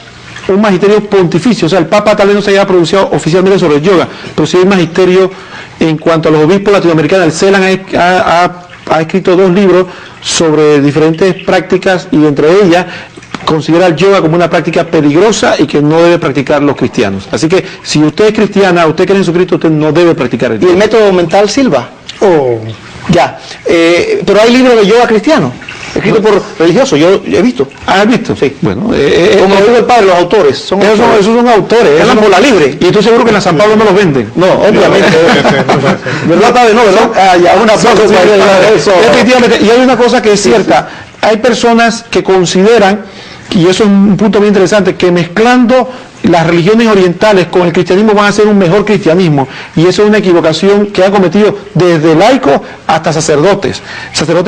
un magisterio pontificio, o sea, el Papa tal vez no se haya pronunciado oficialmente sobre el yoga, pero sí hay magisterio en cuanto a los obispos latinoamericanos. El CELAN ha escrito 2 libros sobre diferentes prácticas y entre ellas considera el yoga como una práctica peligrosa y que no debe practicar los cristianos. Así que si usted es cristiana, usted cree en Jesucristo, usted no debe practicar el yoga. ¿Y el método mental Silva? Ya, pero hay libros de yoga cristiano, escrito por religiosos, yo he visto. ¿Has visto? Sí. Bueno, como dijo el padre, los autores. Esos son autores, andan por la libre. Y estoy seguro que en la San Pablo no los venden. No, obviamente. ¿Verdad, padre? No, ¿verdad? Ya, una efectivamente, y hay una cosa que es cierta. Hay personas que consideran, y eso es un punto muy interesante, que mezclando las religiones orientales con el cristianismo van a ser un mejor cristianismo, y eso es una equivocación que han cometido desde laicos hasta sacerdotes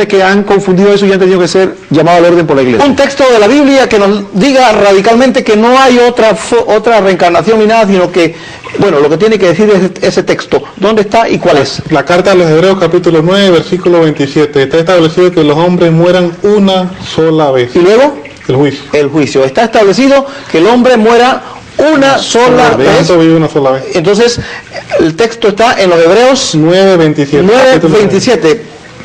que han confundido eso y han tenido que ser llamados al orden por la iglesia. Un texto de la Biblia que nos diga radicalmente que no hay otra reencarnación ni nada, sino que, bueno, lo que tiene que decir es ese texto. ¿Dónde está y cuál es? La carta a los Hebreos, capítulo 9, versículo 27. Está establecido que los hombres mueran una sola vez. ¿Y luego? El juicio. El juicio. Está establecido que el hombre muera una sola vez. Una sola vez. Entonces, el texto está en los Hebreos 9:27. 9:27.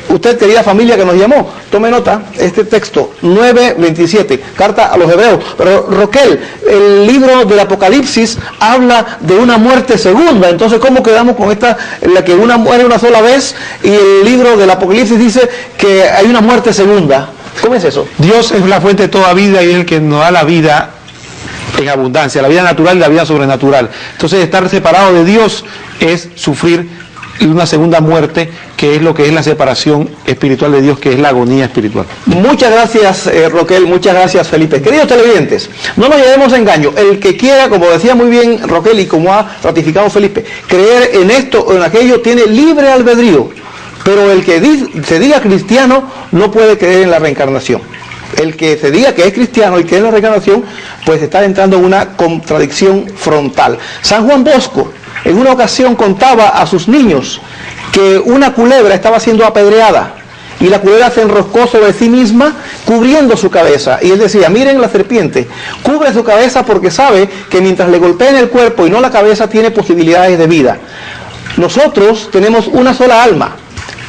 Usted, querida familia que nos llamó, tome nota, este texto, 9:27, carta a los Hebreos. Pero Roquel, el libro del Apocalipsis habla de una muerte segunda. Entonces, ¿cómo quedamos con esta, en la que una muere una sola vez, y el libro del Apocalipsis dice que hay una muerte segunda? ¿Cómo es eso? Dios es la fuente de toda vida y es el que nos da la vida en abundancia, la vida natural y la vida sobrenatural. Entonces, estar separado de Dios es sufrir una segunda muerte, que es lo que es la separación espiritual de Dios, que es la agonía espiritual. Muchas gracias, Roquel, muchas gracias, Felipe. Queridos televidentes, no nos llevemos a engaño. El que quiera, como decía muy bien Roquel y como ha ratificado Felipe, creer en esto o en aquello tiene libre albedrío, pero el que se diga cristiano no puede creer en la reencarnación. El que se diga que es cristiano y que es la reencarnación, pues está entrando en una contradicción frontal. San Juan Bosco en una ocasión contaba a sus niños que una culebra estaba siendo apedreada y la culebra se enroscó sobre sí misma cubriendo su cabeza, y él decía: miren, la serpiente cubre su cabeza porque sabe que mientras le golpeen el cuerpo y no la cabeza tiene posibilidades de vida. Nosotros tenemos una sola alma.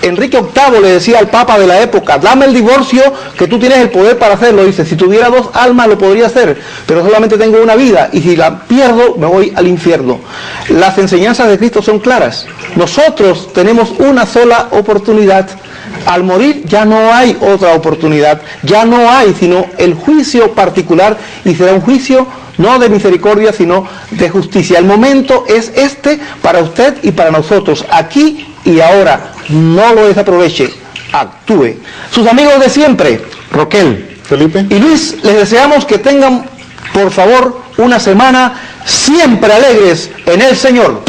Enrique VIII le decía al Papa de la época: dame el divorcio, que tú tienes el poder para hacerlo. Dice: si tuviera 2 almas lo podría hacer, pero solamente tengo una vida, y si la pierdo me voy al infierno. Las enseñanzas de Cristo son claras. Nosotros tenemos una sola oportunidad. Al morir ya no hay otra oportunidad, ya no hay sino el juicio particular, y será un juicio no de misericordia sino de justicia. El momento es este para usted y para nosotros, aquí y ahora. No lo desaproveche, actúe. Sus amigos de siempre, Roquel, Felipe. Y Luis, les deseamos que tengan, por favor, una semana siempre alegres en el Señor.